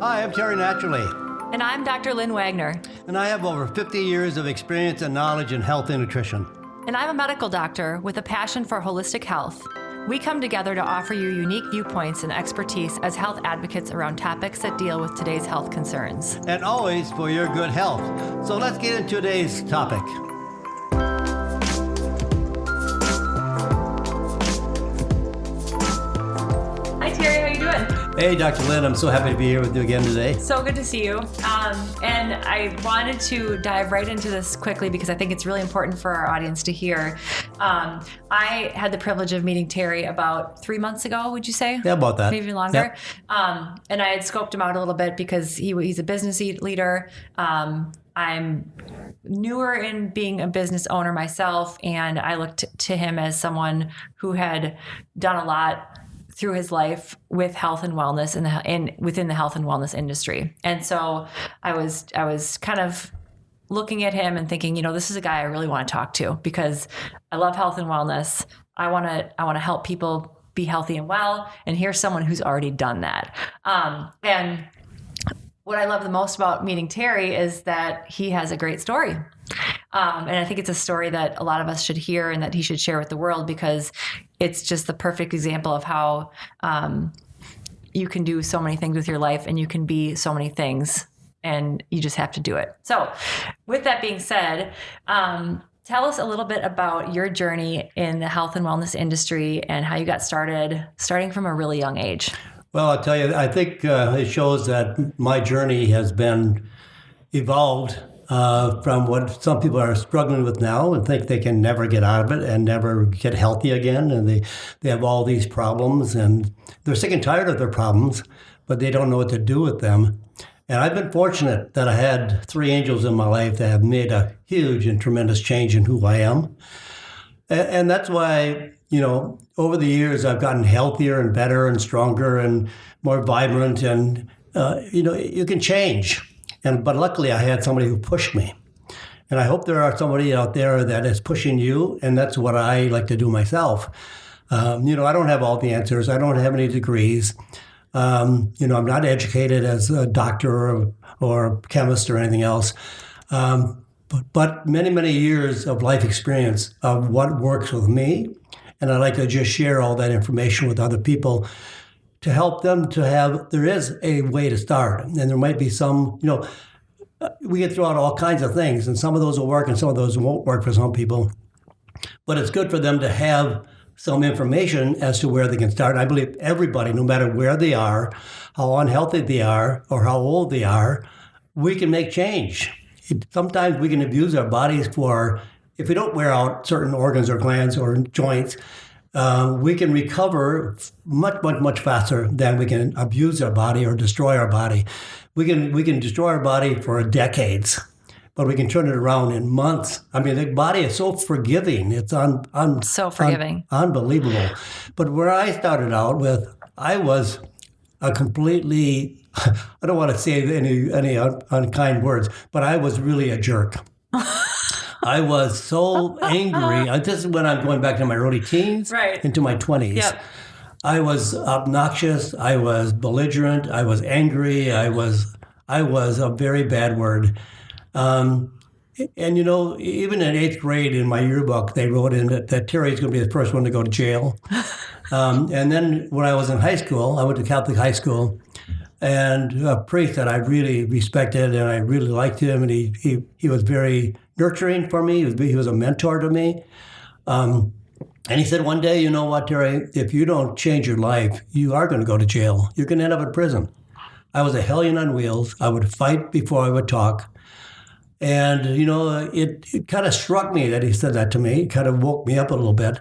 Hi, I'm Terry Naturally, And I'm Dr. Lynn Wagner. and I have over 50 years of experience and knowledge in health and nutrition. And I'm a medical doctor with a passion for holistic health. We come together to offer you unique viewpoints and expertise as health advocates around topics that deal with today's health concerns. And always for your good health. So let's get into today's topic. Hi, Terry. How you doing? Hey, Dr. Lynn, I'm so happy to be here with you again today. So good to see you. And I wanted to dive right into this quickly because I think it's really important for our audience to hear. I had the privilege of meeting Terry about 3 months ago, would you say? Yeah, about that. Maybe longer. Yep. And I had scoped him out a little bit because he's a business leader. I'm newer in being a business owner myself, and I looked to him as someone who had done a lot through his life with health and wellness and within the health and wellness industry. And so I was kind of looking at him and thinking, this is a guy I really want to talk to because I love health and wellness. I want to help people be healthy and well. And here's someone who's already done that. And what I love the most about meeting Terry is that he has a great story. And I think it's a story that a lot of us should hear and that he should share with the world because it's just the perfect example of how you can do so many things with your life and you can be so many things and you just have to do it. So with that being said, tell us a little bit about your journey in the health and wellness industry and how you got starting from a really young age. Well, I'll tell you, I think it shows that my journey has been evolved from what some people are struggling with now and think they can never get out of it and never get healthy again. And they have all these problems and they're sick and tired of their problems, but they don't know what to do with them. And I've been fortunate that I had 3 angels in my life that have made a huge and tremendous change in who I am. And that's why, over the years, I've gotten healthier and better and stronger and more vibrant. And, you can change. But luckily, I had somebody who pushed me. And I hope there are somebody out there that is pushing you. And that's what I like to do myself. I don't have all the answers. I don't have any degrees. I'm not educated as a doctor or chemist or anything else. But many, many years of life experience of what works with me. And I like to just share all that information with other people to help them there is a way to start. And there might be some, we can throw out all kinds of things and some of those will work and some of those won't work for some people. But it's good for them to have some information as to where they can start. I believe everybody, no matter where they are, how unhealthy they are, or how old they are, we can make change. Sometimes we can abuse our bodies if we don't wear out certain organs or glands or joints, we can recover much, much, much faster than we can abuse our body or destroy our body. We can destroy our body for decades, but we can turn it around in months. I mean, the body is so forgiving. It's so forgiving. Unbelievable. But where I started out with, I was a completely, I don't want to say any unkind words, but I was really a jerk. I was so angry. This is when I'm going back to my early teens, right, into my 20s. Yep. I was obnoxious. I was belligerent. I was angry. I was a very bad word. And, even in 8th grade in my yearbook, they wrote in that Terry's going to be the first one to go to jail. And then when I was in high school, I went to Catholic high school, and a priest that I really respected and I really liked him, and he was very nurturing for me. He was a mentor to me. And he said one day, you know what, Terry, if you don't change your life, you are going to go to jail. You're going to end up in prison. I was a hellion on wheels. I would fight before I would talk. And, it kind of struck me that he said that to me. It kind of woke me up a little bit.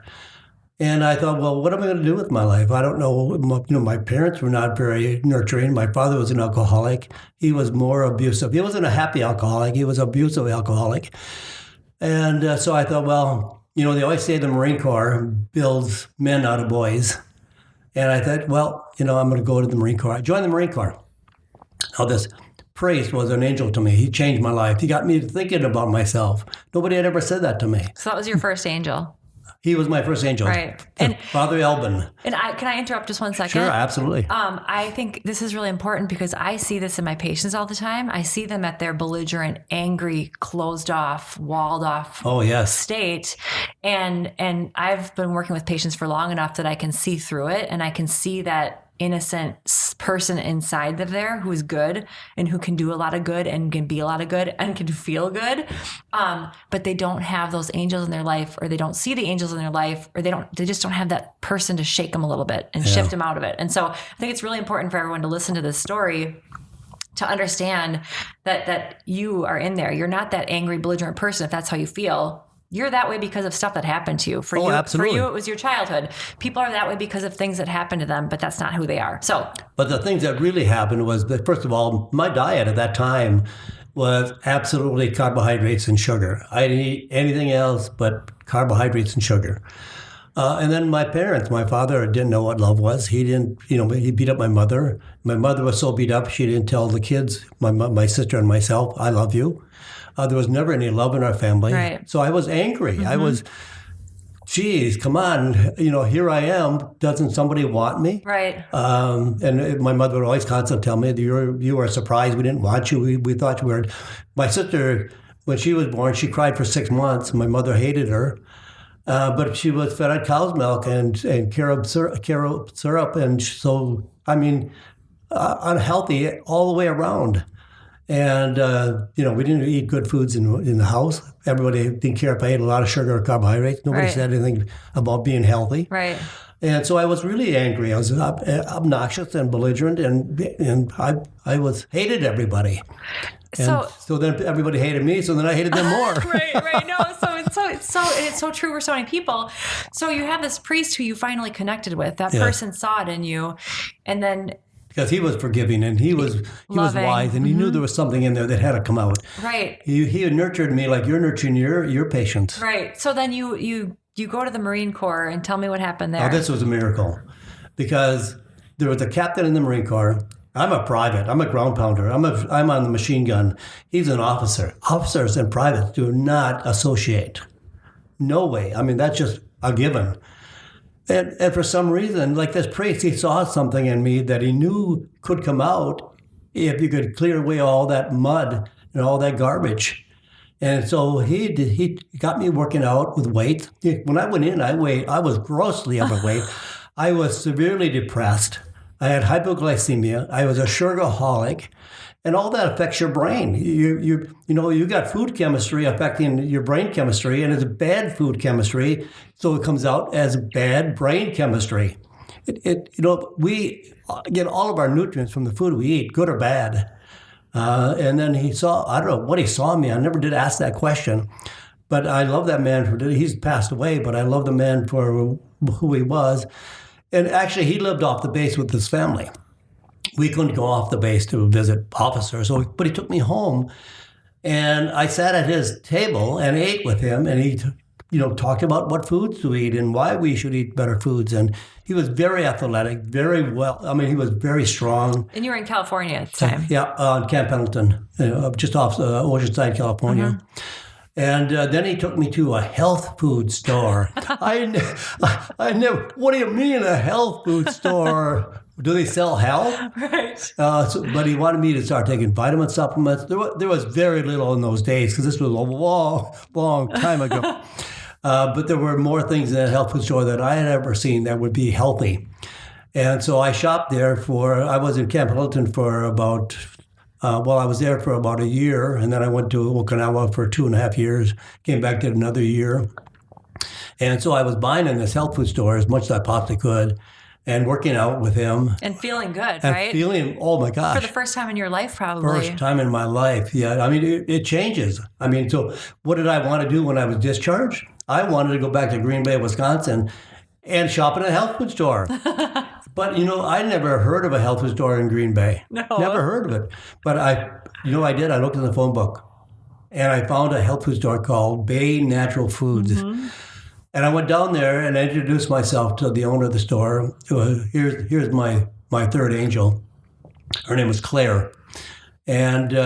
And I thought, well, what am I going to do with my life? I don't know. My parents were not very nurturing. My father was an alcoholic. He was more abusive. He wasn't a happy alcoholic. He was an abusive alcoholic. And so I thought, well, they always say the Marine Corps builds men out of boys. And I thought, well, I'm going to go to the Marine Corps. I joined the Marine Corps. Now, this priest was an angel to me. He changed my life. He got me thinking about myself. Nobody had ever said that to me. So that was your first angel. He was my first angel. Right. And Father Elbin. And can I interrupt just one second? Sure, absolutely. I think this is really important because I see this in my patients all the time. I see them at their belligerent, angry, closed off, walled off state. And I've been working with patients for long enough that I can see through it, and I can see that innocent person inside of there who's good and who can do a lot of good and can be a lot of good and can feel good. But they don't have those angels in their life, or they don't see the angels in their life, or they just don't have that person to shake them a little bit and shift them out of it. And so I think it's really important for everyone to listen to this story to understand that you are in there. You're not that angry, belligerent person if that's how you feel. You're that way because of stuff that happened to you. For you, it was your childhood. People are that way because of things that happened to them, but that's not who they are. But the things that really happened was that, first of all, my diet at that time was absolutely carbohydrates and sugar. I didn't eat anything else but carbohydrates and sugar. And then my parents, my father didn't know what love was. He didn't, he beat up my mother. My mother was so beat up, she didn't tell the kids, my sister and myself, I love you. There was never any love in our family. Right. So I was angry. Mm-hmm. I was, geez, come on, here I am. Doesn't somebody want me? Right. And my mother would always constantly tell me, you were surprised we didn't want you. We thought you were. My sister, when she was born, she cried for 6 months. My mother hated her. But she was fed on cow's milk and carob syrup. And so, unhealthy all the way around. And, we didn't eat good foods in the house. Everybody didn't care if I ate a lot of sugar or carbohydrates. Nobody said anything about being healthy. Right. And so I was really angry. I was obnoxious and belligerent, and I hated everybody. And so then everybody hated me, so then I hated them more. Right. No, it's so true for so many people. So you have this priest who you finally connected with. That person saw it in you, and then... Because he was forgiving and he was wise and he knew there was something in there that had to come out. Right. He had nurtured me like you're nurturing your patients. Right. So then you go to the Marine Corps and tell me what happened there. Oh, this was a miracle. Because there was a captain in the Marine Corps. I'm a private. I'm a ground pounder. I'm on the machine gun. He's an officer. Officers and privates do not associate. No way. That's just a given. And for some reason, like this priest, he saw something in me that he knew could come out if you could clear away all that mud and all that garbage. And so he got me working out with weight. When I went in, I was grossly overweight. I was severely depressed. I had hypoglycemia. I was a sugaraholic. And all that affects your brain. You got food chemistry affecting your brain chemistry, and it's bad food chemistry, so it comes out as bad brain chemistry. We get all of our nutrients from the food we eat, good or bad. And then he saw, I don't know what he saw in me. I never did ask that question, but I love that man he's passed away, but I love the man for who he was. And actually, he lived off the base with his family. We couldn't go off the base to visit officers, but he took me home, and I sat at his table and ate with him, and he, talked about what foods to eat and why we should eat better foods. And he was very athletic, very well. He was very strong. And you were in California at the time. Yeah, on Camp Pendleton, just off Oceanside, California. Mm-hmm. And then he took me to a health food store. I never. What do you mean a health food store? Do they sell health? Right. But he wanted me to start taking vitamin supplements. There was very little in those days because this was a long, long time ago. But there were more things in that health food store that I had ever seen that would be healthy. And so I shopped there I was in Camp Pendleton for about... I was there for about a year, and then I went to Okinawa for 2.5 years, came back, did another year. And so I was buying in this health food store as much as I possibly could and working out with him. And feeling good, and right? Feeling, oh my gosh. For the first time in your life, probably. First time in my life, yeah. It changes. So what did I want to do when I was discharged? I wanted to go back to Green Bay, Wisconsin and shop in a health food store. But, I never heard of a health food store in Green Bay. No. Never heard of it. But I did. I looked in the phone book, and I found a health food store called Bay Natural Foods. Mm-hmm. And I went down there, and I introduced myself to the owner of the store. Here's my third angel. Her name was Claire. And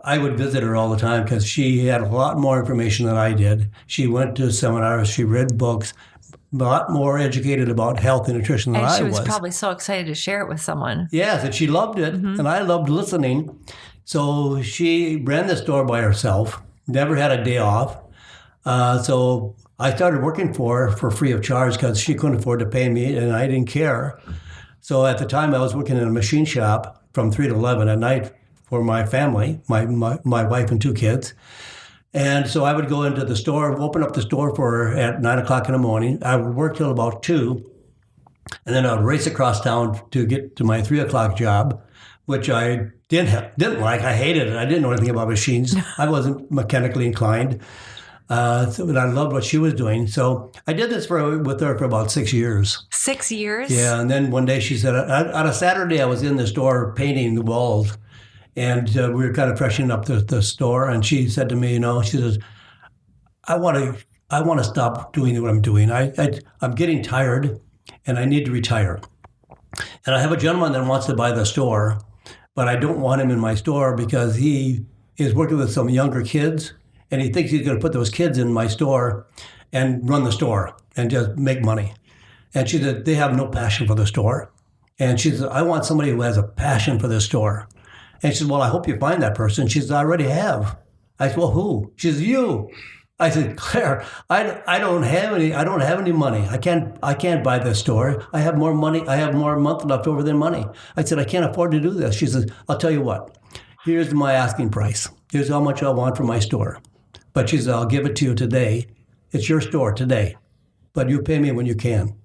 I would visit her all the time because she had a lot more information than I did. She went to seminars, she read books, a lot more educated about health and nutrition than And I she was was. probably so excited to share it with someone. Yes, and she loved it, and I loved listening. So she ran the store by herself, never had a day off. So I started working for her for free of charge because she couldn't afford to pay me, and I didn't care. So at the time, I was working in a machine shop from 3 to 11 at night for my family, my wife and 2 kids. And so I would go into the store, open up the store for her at 9 o'clock in the morning. I would work till about 2, and then I would race across town to get to my 3 o'clock job, which I didn't like. I hated it. I didn't know anything about machines. I wasn't mechanically inclined. But I loved what she was doing. So I did this with her for about 6 years. 6 years? Yeah, and then one day she said, on a Saturday I was in the store painting the walls, and we were kind of freshening up the store, and she said to me, she says, I want to stop doing what I'm doing. I'm getting tired, and I need to retire. And I have a gentleman that wants to buy the store, but I don't want him in my store because he is working with some younger kids, and he thinks he's going to put those kids in my store and run the store and just make money. And she said, they have no passion for the store. And she said, I want somebody who has a passion for the store. And she said, well, I hope you find that person. She said, I already have. I said, well, who? She said, you. I said, Claire, I don't have any money. I can't buy this store. I have more money. I have more month left over than money. I said, I can't afford to do this. She says, I'll tell you what. Here's my asking price. Here's how much I want for my store. But she said, I'll give it to you today. It's your store today. But you pay me when you can.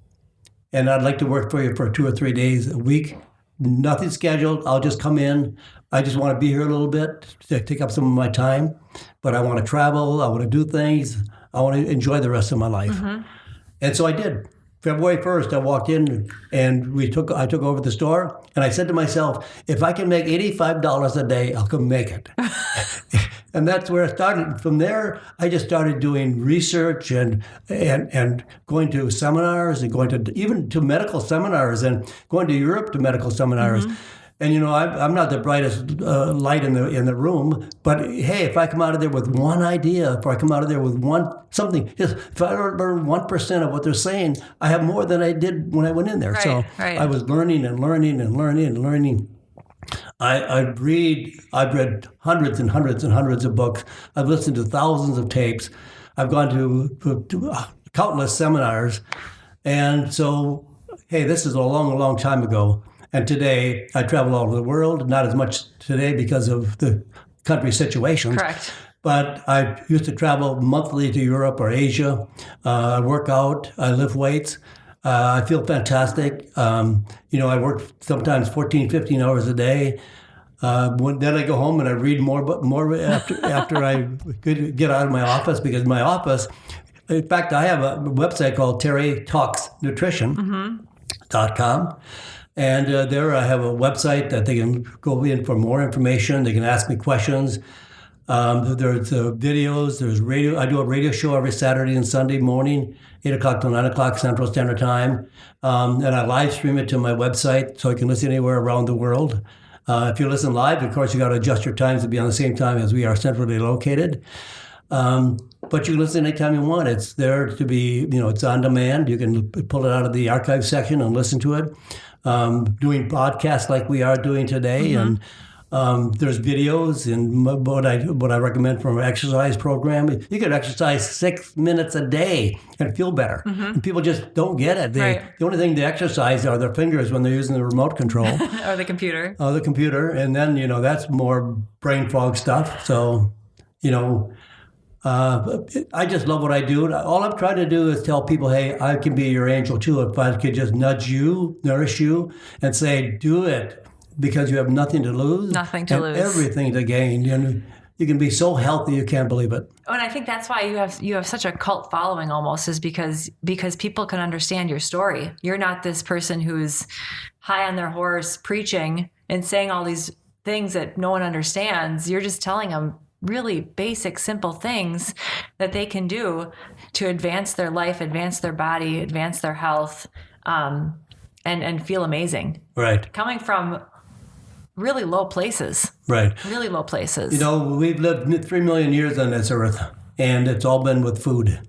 And I'd like to work for you for 2 or 3 days a week. Nothing scheduled. I'll just come in. I just want to be here a little bit to take up some of my time. But I want to travel. I want to do things. I want to enjoy the rest of my life. Mm-hmm. And so I did. February 1st, I walked in and I took over the store. And I said to myself, if I can make $85 a day, I'll come make it. And that's where it started. From there, I just started doing research and going to seminars and going to even to medical seminars and going to Europe to medical seminars. Mm-hmm. And I'm not the brightest light in the room, but hey, if I come out of there with one idea, if I come out of there with something, if I learn 1% of what they're saying, I have more than I did when I went in there. Right. I was learning and learning and learning and learning. I've read hundreds and hundreds and hundreds of books. I've listened to thousands of tapes. I've gone to countless seminars. And so, hey, this is a long, long time ago. And today, I travel all over the world. Not as much today because of the country situations. Correct. But I used to travel monthly to Europe or Asia. I work out. I lift weights. I feel fantastic. I work sometimes 14, 15 hours a day. Then I go home and I read more after I get out of my office, because my office, in fact, I have a website called Terry Talks Nutrition.com. And there I have a website that they can go in for more information. They can ask me questions. There's videos, there's radio. I do a radio show every Saturday and Sunday morning, 8 o'clock to 9 o'clock Central Standard Time. And I live stream it to my website so you can listen anywhere around the world. If you listen live, of course, you got to adjust your times to be on the same time as we are centrally located. But you can listen anytime you want. It's there to be, it's on demand. You can pull it out of the archive section and listen to it. Doing podcasts like we are doing today. Mm-hmm. And there's videos and what I recommend from an exercise program. You can exercise 6 minutes a day and feel better. Mm-hmm. And people just don't get it. The only thing they exercise are their fingers when they're using the remote control. Or the computer. The computer. And then, that's more brain fog stuff. So, I just love what I do. All I'm trying to do is tell people, hey, I can be your angel too. If I could just nudge you, nourish you, and say, do it, because you have nothing to lose. Nothing to lose. Everything to gain. You can be so healthy you can't believe it. Oh, and I think that's why you have such a cult following almost, is because people can understand your story. You're not this person who's high on their horse preaching and saying all these things that no one understands. You're just telling them really basic, simple things that they can do to advance their life, advance their body, advance their health, and feel amazing. Right. Coming from really low places. Right. Really low places. You know, we've lived 3 million years on this earth, and it's all been with food.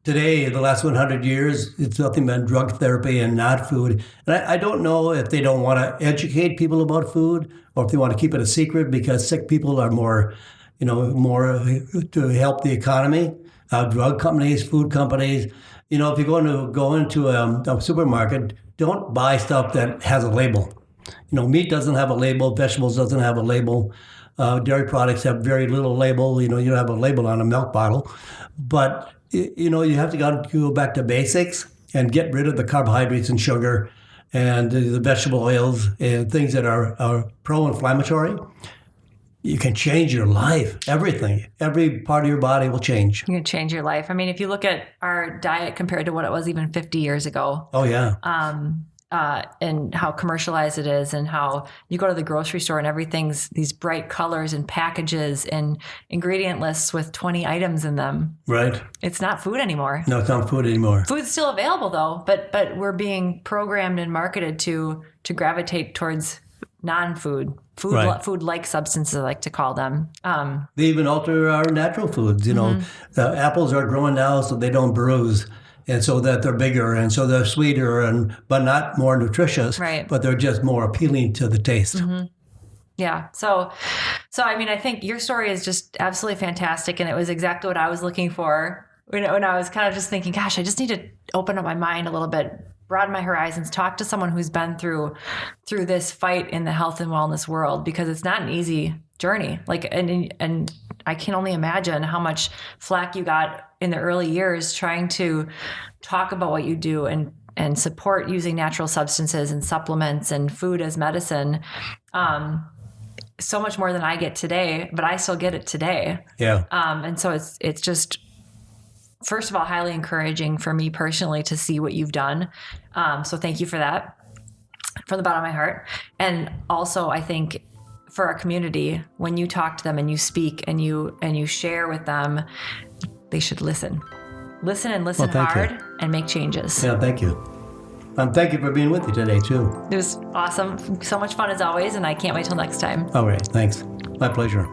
Today, the last 100 years, it's nothing but drug therapy and not food. And I don't know if they don't want to educate people about food or if they want to keep it a secret because sick people are more to help the economy. Drug companies, food companies. You know, if you're go into a supermarket, don't buy stuff that has a label. You know, meat doesn't have a label, vegetables doesn't have a label. Dairy products have very little label. You know, you don't have a label on a milk bottle. But, you know, you have to go back to basics and get rid of the carbohydrates and sugar and the vegetable oils and things that are pro-inflammatory. You can change your life, everything. Every part of your body will change. You can change your life. I mean, if you look at our diet compared to what it was even 50 years ago. Oh, yeah. And how commercialized it is and how you go to the grocery store and everything's these bright colors and packages and ingredient lists with 20 items in them. Right. It's not food anymore. No, it's not food anymore. Food's still available though, but we're being programmed and marketed to gravitate towards non-food. Food-like substances, I like to call them. They even alter our natural foods. You know, apples are growing now so they don't bruise. And so that they're bigger, and so they're sweeter, but not more nutritious. Right. But they're just more appealing to the taste. Mm-hmm. Yeah. So I mean, I think your story is just absolutely fantastic, and it was exactly what I was looking for. When I was kind of just thinking, gosh, I just need to open up my mind a little bit, broaden my horizons, talk to someone who's been through this fight in the health and wellness world, because it's not an easy journey. Like, and I can only imagine how much flack you got in the early years trying to talk about what you do and support using natural substances and supplements and food as medicine. So much more than I get today, but I still get it today. Yeah. And so it's just, first of all, highly encouraging for me personally to see what you've done. So thank you for that from the bottom of my heart. And also, I think for our community, when you talk to them and you speak and you share with them, they should listen and listen hard and make changes. Yeah, thank you. Thank you for being with me today, too. It was awesome. So much fun as always, and I can't wait till next time. All right, thanks. My pleasure.